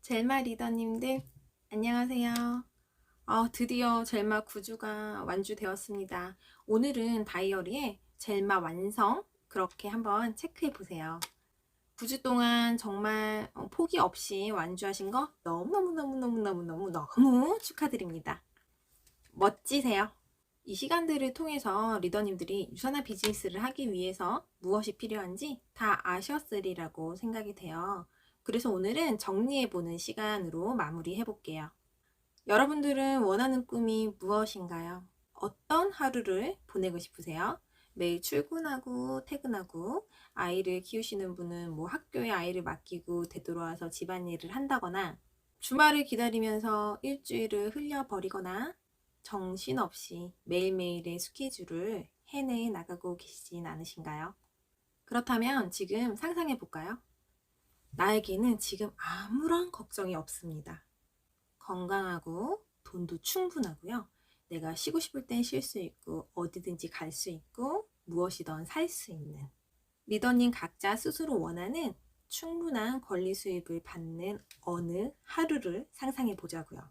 젤마 리더님들 안녕하세요. 드디어 젤마 9주가 완주되었습니다. 오늘은 다이어리에 젤마 완성 그렇게 한번 체크해 보세요. 9주 동안 정말 포기 없이 완주하신 거 너무너무 축하드립니다. 멋지세요. 이 시간들을 통해서 리더님들이 유산화 비즈니스를 하기 위해서 무엇이 필요한지 다 아셨으리라고 생각이 돼요. 그래서 오늘은 정리해보는 시간으로 마무리해 볼게요. 여러분들은 원하는 꿈이 무엇인가요? 어떤 하루를 보내고 싶으세요? 매일 출근하고 퇴근하고 아이를 키우시는 분은 뭐 학교에 아이를 맡기고 되돌아와서 집안일을 한다거나 주말을 기다리면서 일주일을 흘려버리거나 정신없이 매일매일의 스케줄을 해내 나가고 계시진 않으신가요? 그렇다면 지금 상상해 볼까요? 나에게는 지금 아무런 걱정이 없습니다. 건강하고 돈도 충분하고요. 내가 쉬고 싶을 땐 쉴 수 있고 어디든지 갈 수 있고 무엇이든 살 수 있는 리더님 각자 스스로 원하는 충분한 권리 수입을 받는 어느 하루를 상상해 보자고요.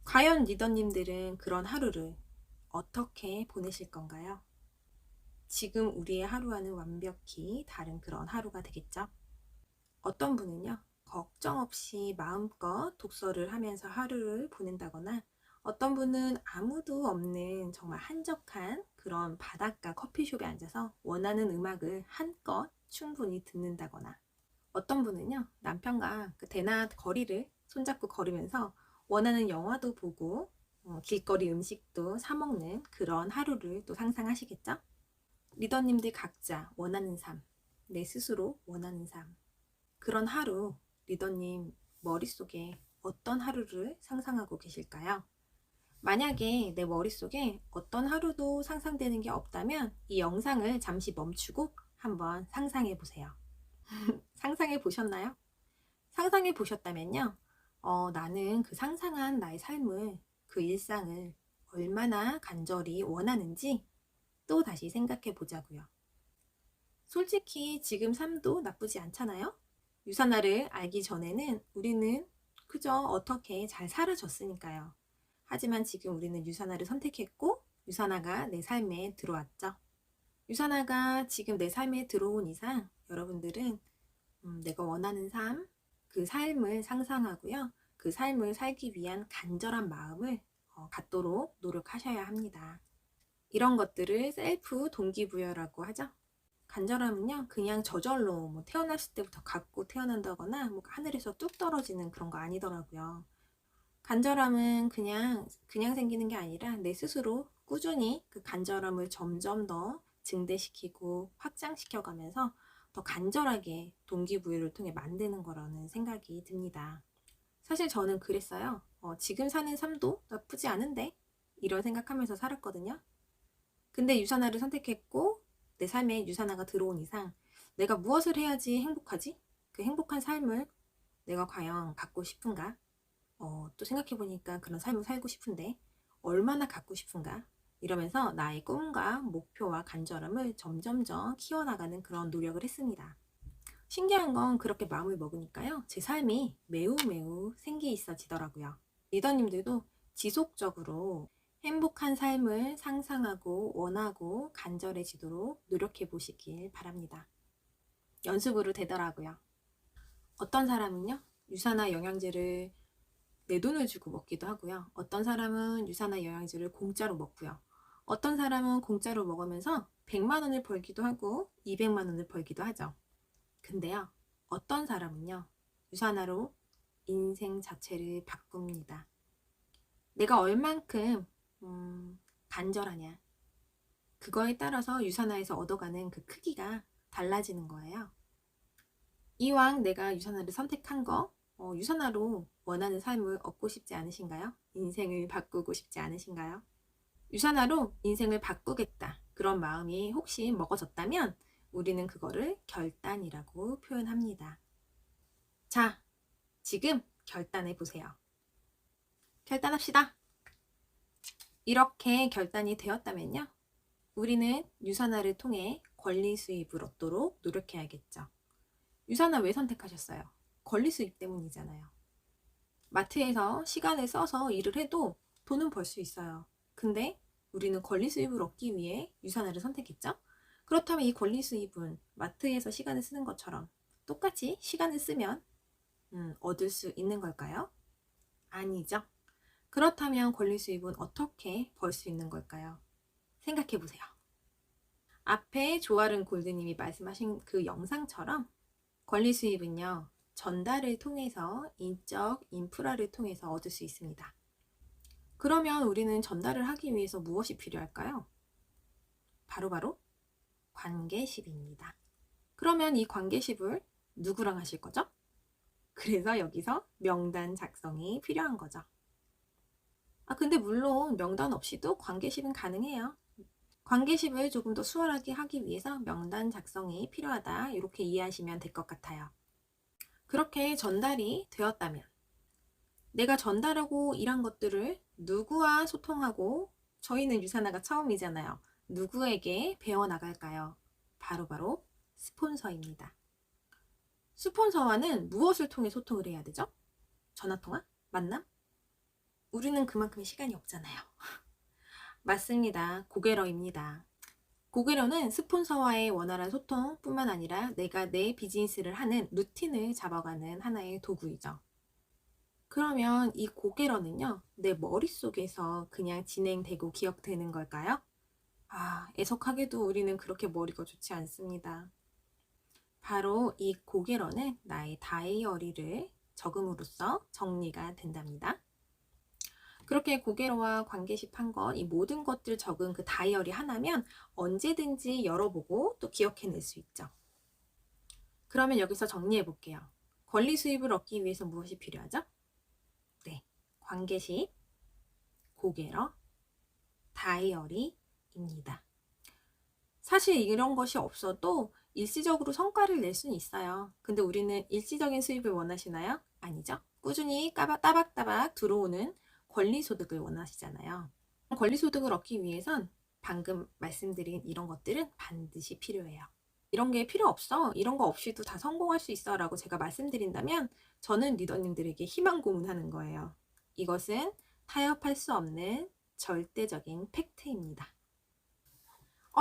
과연 리더님들은 그런 하루를 어떻게 보내실 건가요? 지금 우리의 하루와는 완벽히 다른 그런 하루가 되겠죠? 어떤 분은요, 걱정 없이 마음껏 독서를 하면서 하루를 보낸다거나 어떤 분은 아무도 없는 정말 한적한 그런 바닷가 커피숍에 앉아서 원하는 음악을 한껏 충분히 듣는다거나 어떤 분은요, 남편과 그 대낮 거리를 손잡고 걸으면서 원하는 영화도 보고 길거리 음식도 사 먹는 그런 하루를 또 상상하시겠죠? 리더님들 각자 원하는 삶, 내 스스로 원하는 삶, 그런 하루 리더님 머릿속에 어떤 하루를 상상하고 계실까요? 만약에 내 머릿속에 어떤 하루도 상상되는 게 없다면 이 영상을 잠시 멈추고 한번 상상해 보세요. 상상해 보셨나요? 상상해 보셨다면요. 나는 그 상상한 나의 삶을, 그 일상을 얼마나 간절히 원하는지 또 다시 생각해 보자고요. 솔직히 지금 삶도 나쁘지 않잖아요? 유산화를 알기 전에는 우리는 그저 어떻게 잘 살아졌으니까요. 하지만 지금 우리는 유산화를 선택했고 유산화가 내 삶에 들어왔죠. 유산화가 지금 내 삶에 들어온 이상 여러분들은 내가 원하는 삶, 그 삶을 상상하고요. 그 삶을 살기 위한 간절한 마음을 갖도록 노력하셔야 합니다. 이런 것들을 셀프 동기부여라고 하죠. 간절함은요, 그냥 저절로 뭐 태어났을 때부터 갖고 태어난다거나 뭐 하늘에서 뚝 떨어지는 그런 거 아니더라고요. 간절함은 그냥 생기는 게 아니라 내 스스로 꾸준히 그 간절함을 점점 더 증대시키고 확장시켜 가면서 더 간절하게 동기부여를 통해 만드는 거라는 생각이 듭니다. 사실 저는 그랬어요. 지금 사는 삶도 나쁘지 않은데? 이런 생각하면서 살았거든요. 근데 유산화를 선택했고 내 삶에 유산화가 들어온 이상 내가 무엇을 해야지 행복하지? 그 행복한 삶을 내가 과연 갖고 싶은가? 또 생각해보니까 그런 삶을 살고 싶은데 얼마나 갖고 싶은가? 이러면서 나의 꿈과 목표와 간절함을 점점점 키워나가는 그런 노력을 했습니다. 신기한 건 그렇게 마음을 먹으니까요. 제 삶이 매우 생기 있어지더라고요. 리더님들도 지속적으로 행복한 삶을 상상하고 원하고 간절해지도록 노력해 보시길 바랍니다. 연습으로 되더라고요. 어떤 사람은요, 유산화 영양제를 내 돈을 주고 먹기도 하고요. 어떤 사람은 유산화 영양제를 공짜로 먹고요. 어떤 사람은 공짜로 먹으면서 100만 원을 벌기도 하고 200만 원을 벌기도 하죠. 근데요, 어떤 사람은요, 유산화로 인생 자체를 바꿉니다. 내가 얼만큼 간절하냐, 그거에 따라서 유산화에서 얻어가는 그 크기가 달라지는 거예요. 이왕 내가 유산화를 선택한 거, 유산화로 원하는 삶을 얻고 싶지 않으신가요? 인생을 바꾸고 싶지 않으신가요? 유산화로 인생을 바꾸겠다, 그런 마음이 혹시 먹어졌다면 우리는 그거를 결단이라고 표현합니다. 자, 지금 결단해 보세요. 결단합시다. 이렇게 결단이 되었다면요, 우리는 유산화를 통해 권리 수입을 얻도록 노력해야겠죠. 유산화 왜 선택하셨어요? 권리 수입 때문이잖아요. 마트에서 시간을 써서 일을 해도 돈은 벌 수 있어요. 근데 우리는 권리 수입을 얻기 위해 유산화를 선택했죠? 그렇다면 이 권리 수입은 마트에서 시간을 쓰는 것처럼 똑같이 시간을 쓰면 얻을 수 있는 걸까요? 아니죠. 그렇다면 권리 수입은 어떻게 벌 수 있는 걸까요? 생각해 보세요. 앞에 조아른 골드님이 말씀하신 그 영상처럼 권리 수입은요, 전달을 통해서 인적 인프라를 통해서 얻을 수 있습니다. 그러면 우리는 전달을 하기 위해서 무엇이 필요할까요? 바로 관계십입니다. 그러면 이 관계십을 누구랑 하실 거죠? 그래서 여기서 명단 작성이 필요한 거죠. 근데 물론 명단 없이도 관계십은 가능해요. 관계십을 조금 더 수월하게 하기 위해서 명단 작성이 필요하다, 이렇게 이해하시면 될 것 같아요. 그렇게 전달이 되었다면 내가 전달하고 일한 것들을 누구와 소통하고, 저희는 유산화가 처음이잖아요. 누구에게 배워나갈까요? 바로 스폰서입니다. 스폰서와는 무엇을 통해 소통을 해야 되죠? 전화통화? 만남? 우리는 그만큼 시간이 없잖아요. 맞습니다. 고개러입니다. 고개러는 스폰서와의 원활한 소통뿐만 아니라 내가 내 비즈니스를 하는 루틴을 잡아가는 하나의 도구이죠. 그러면 이 고개러는요, 내 머릿속에서 그냥 진행되고 기억되는 걸까요? 애석하게도 우리는 그렇게 머리가 좋지 않습니다. 바로 이 고개러는 나의 다이어리를 적음으로써 정리가 된답니다. 그렇게 고개러와 관계십 한 것, 이 모든 것들 적은 그 다이어리 하나면 언제든지 열어보고 또 기억해낼 수 있죠. 그러면 여기서 정리해 볼게요. 권리 수입을 얻기 위해서 무엇이 필요하죠? 네, 관계십, 고개러, 다이어리입니다. 사실 이런 것이 없어도 일시적으로 성과를 낼 수는 있어요. 근데 우리는 일시적인 수입을 원하시나요? 아니죠. 꾸준히 따박따박 들어오는 권리소득을 원하시잖아요. 권리소득을 얻기 위해선 방금 말씀드린 이런 것들은 반드시 필요해요. 이런 게 필요 없어, 이런 거 없이도 다 성공할 수 있어 라고 제가 말씀드린다면 저는 리더님들에게 희망 고문하는 거예요. 이것은 타협할 수 없는 절대적인 팩트입니다.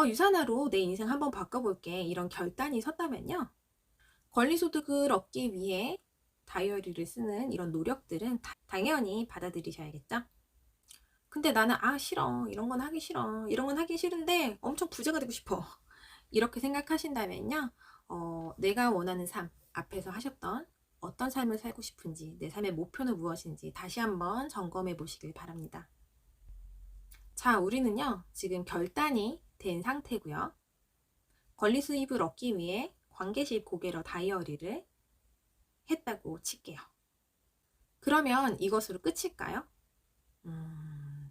유산화로 내 인생 한번 바꿔볼게, 이런 결단이 섰다면요, 권리소득을 얻기 위해 다이어리를 쓰는 이런 노력들은 당연히 받아들이셔야겠죠. 근데 나는 싫어, 이런 건 하기 싫어, 이런 건 하기 싫은데 엄청 부자가 되고 싶어, 이렇게 생각하신다면요, 내가 원하는 삶, 앞에서 하셨던 어떤 삶을 살고 싶은지, 내 삶의 목표는 무엇인지 다시 한번 점검해 보시길 바랍니다. 자, 우리는요, 지금 결단이 된 상태고요. 권리 수입을 얻기 위해 관계십 고개러 다이어리를 했다고 칠게요. 그러면 이것으로 끝일까요?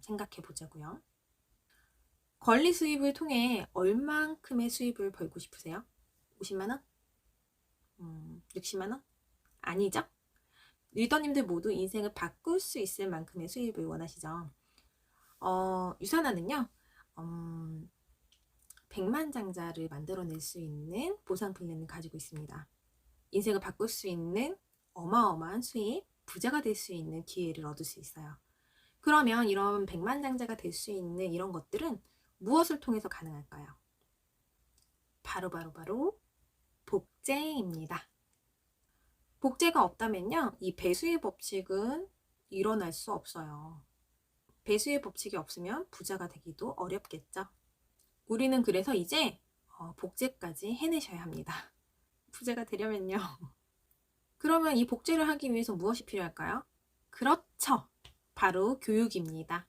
생각해 보자고요. 권리 수입을 통해 얼만큼의 수입을 벌고 싶으세요? 50만원? 60만원? 아니죠? 리더님들 모두 인생을 바꿀 수 있을 만큼의 수입을 원하시죠. 유산화는요, 100만장자를 만들어낼 수 있는 보상 플랜을 가지고 있습니다. 인생을 바꿀 수 있는 어마어마한 수입, 부자가 될 수 있는 기회를 얻을 수 있어요. 그러면 이런 100만장자가 될 수 있는 이런 것들은 무엇을 통해서 가능할까요? 바로 복제입니다. 복제가 없다면요, 이 배수의 법칙은 일어날 수 없어요. 배수의 법칙이 없으면 부자가 되기도 어렵겠죠. 우리는 그래서 이제 복제까지 해내셔야 합니다. 부자가 되려면요. 그러면 이 복제를 하기 위해서 무엇이 필요할까요? 그렇죠. 바로 교육입니다.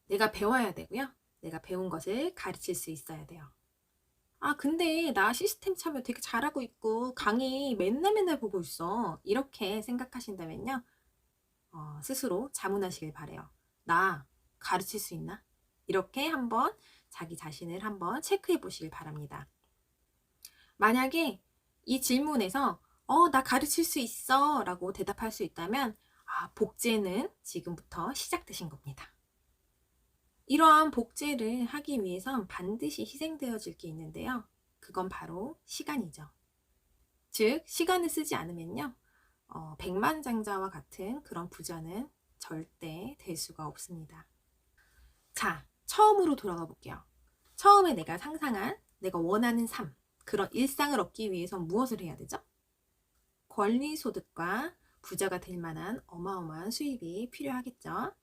내가 배워야 되고요. 내가 배운 것을 가르칠 수 있어야 돼요. 근데 나 시스템 참여 되게 잘하고 있고 강의 맨날 보고 있어, 이렇게 생각하신다면요, 스스로 자문하시길 바래요. 나 가르칠 수 있나? 이렇게 한번 자기 자신을 한번 체크해 보시길 바랍니다. 만약에 이 질문에서 나 가르칠 수 있어 라고 대답할 수 있다면 복제는 지금부터 시작되신 겁니다. 이러한 복제를 하기 위해선 반드시 희생되어질 게 있는데요, 그건 바로 시간이죠. 즉, 시간을 쓰지 않으면요. 백만장자와 같은 그런 부자는 절대 될 수가 없습니다. 자, 처음으로 돌아가 볼게요. 처음에 내가 상상한, 내가 원하는 삶, 그런 일상을 얻기 위해선 무엇을 해야 되죠? 권리소득과 부자가 될 만한 어마어마한 수입이 필요하겠죠.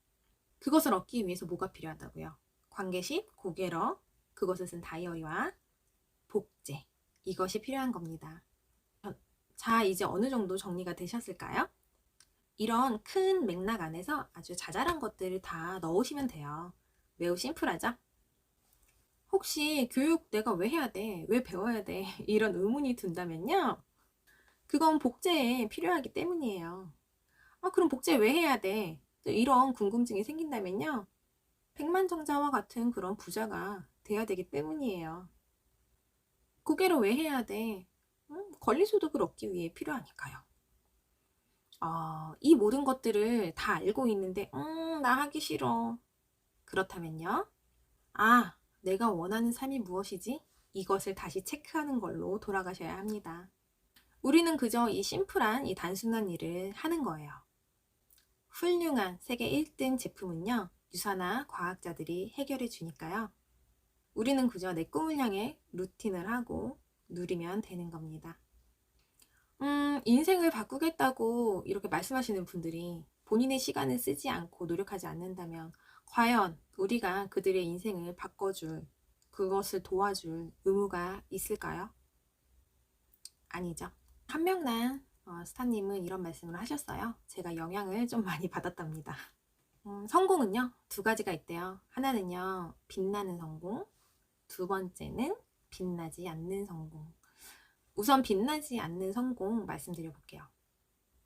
그것을 얻기 위해서 뭐가 필요하다고요? 관계식, 고개러, 그것을 쓴 다이어리와 복제, 이것이 필요한 겁니다. 자, 이제 어느 정도 정리가 되셨을까요? 이런 큰 맥락 안에서 아주 자잘한 것들을 다 넣으시면 돼요. 매우 심플하죠? 혹시 교육 내가 왜 해야 돼? 왜 배워야 돼? 이런 의문이 든다면요. 그건 복제에 필요하기 때문이에요. 그럼 복제 왜 해야 돼? 이런 궁금증이 생긴다면요. 백만장자와 같은 그런 부자가 돼야 되기 때문이에요. 고개로 왜 해야 돼? 권리소득을 얻기 위해 필요하니까요. 이 모든 것들을 다 알고 있는데, 나 하기 싫어. 그렇다면요. 내가 원하는 삶이 무엇이지? 이것을 다시 체크하는 걸로 돌아가셔야 합니다. 우리는 그저 이 심플한, 이 단순한 일을 하는 거예요. 훌륭한 세계 1등 제품은요, 유사나 과학자들이 해결해 주니까요. 우리는 그저 내 꿈을 향해 루틴을 하고 누리면 되는 겁니다. 인생을 바꾸겠다고 이렇게 말씀하시는 분들이 본인의 시간을 쓰지 않고 노력하지 않는다면 과연 우리가 그들의 인생을 바꿔줄, 그것을 도와줄 의무가 있을까요? 아니죠. 한명난 스타님은 이런 말씀을 하셨어요. 제가 영향을 좀 많이 받았답니다. 성공은요, 두 가지가 있대요. 하나는요, 빛나는 성공, 두 번째는 빛나지 않는 성공. 우선 빛나지 않는 성공 말씀드려 볼게요.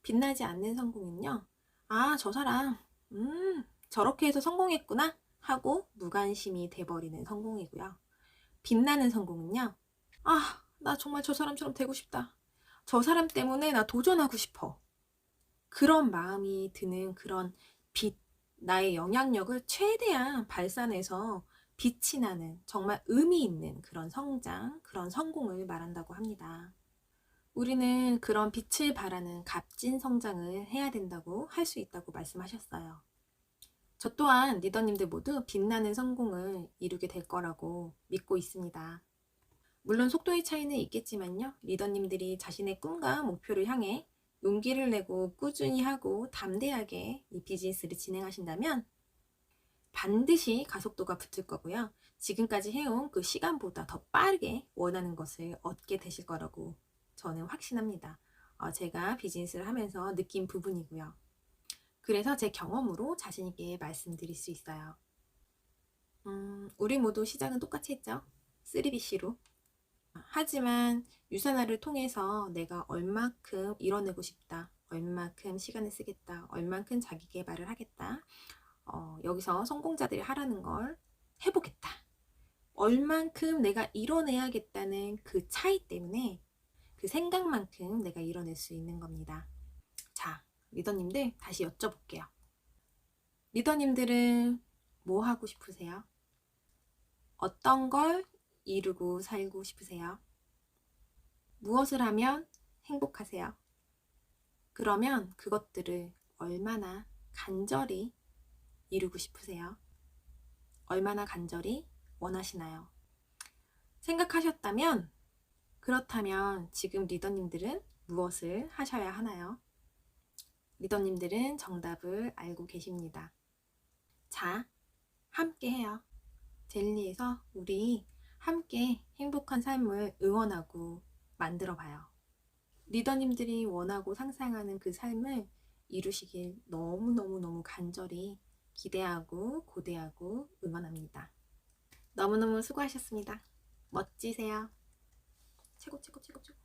빛나지 않는 성공은요, 저 사람 저렇게 해서 성공했구나 하고 무관심이 돼버리는 성공이고요. 빛나는 성공은요, 나 정말 저 사람처럼 되고 싶다. 저 사람 때문에 나 도전하고 싶어. 그런 마음이 드는 그런 빛, 나의 영향력을 최대한 발산해서 빛이 나는 정말 의미 있는 그런 성장, 그런 성공을 말한다고 합니다. 우리는 그런 빛을 발하는 값진 성장을 해야 된다고 할 수 있다고 말씀하셨어요. 저 또한 리더님들 모두 빛나는 성공을 이루게 될 거라고 믿고 있습니다. 물론 속도의 차이는 있겠지만요. 리더님들이 자신의 꿈과 목표를 향해 용기를 내고 꾸준히 하고 담대하게 이 비즈니스를 진행하신다면 반드시 가속도가 붙을 거고요. 지금까지 해온 그 시간보다 더 빠르게 원하는 것을 얻게 되실 거라고 저는 확신합니다. 제가 비즈니스를 하면서 느낀 부분이고요. 그래서 제 경험으로 자신있게 말씀드릴 수 있어요. 우리 모두 시작은 똑같이 했죠. 3BC로. 하지만 유산화를 통해서 내가 얼마큼 이뤄내고 싶다, 얼마큼 시간을 쓰겠다, 얼마큼 자기 개발을 하겠다, 여기서 성공자들이 하라는 걸 해보겠다, 얼만큼 내가 이뤄내야겠다는 그 차이 때문에 그 생각만큼 내가 이뤄낼 수 있는 겁니다. 자, 리더님들 다시 여쭤볼게요. 리더님들은 뭐 하고 싶으세요? 어떤 걸 이루고 살고 싶으세요? 무엇을 하면 행복하세요? 그러면 그것들을 얼마나 간절히 이루고 싶으세요? 얼마나 간절히 원하시나요? 생각하셨다면, 그렇다면 지금 리더님들은 무엇을 하셔야 하나요? 리더님들은 정답을 알고 계십니다. 자, 함께 해요. 젤리에서 우리 함께 행복한 삶을 응원하고 만들어 봐요. 리더님들이 원하고 상상하는 그 삶을 이루시길 너무너무너무 간절히 기대하고 고대하고 응원합니다. 너무너무 수고하셨습니다. 멋지세요. 최고 최고 최고 최고.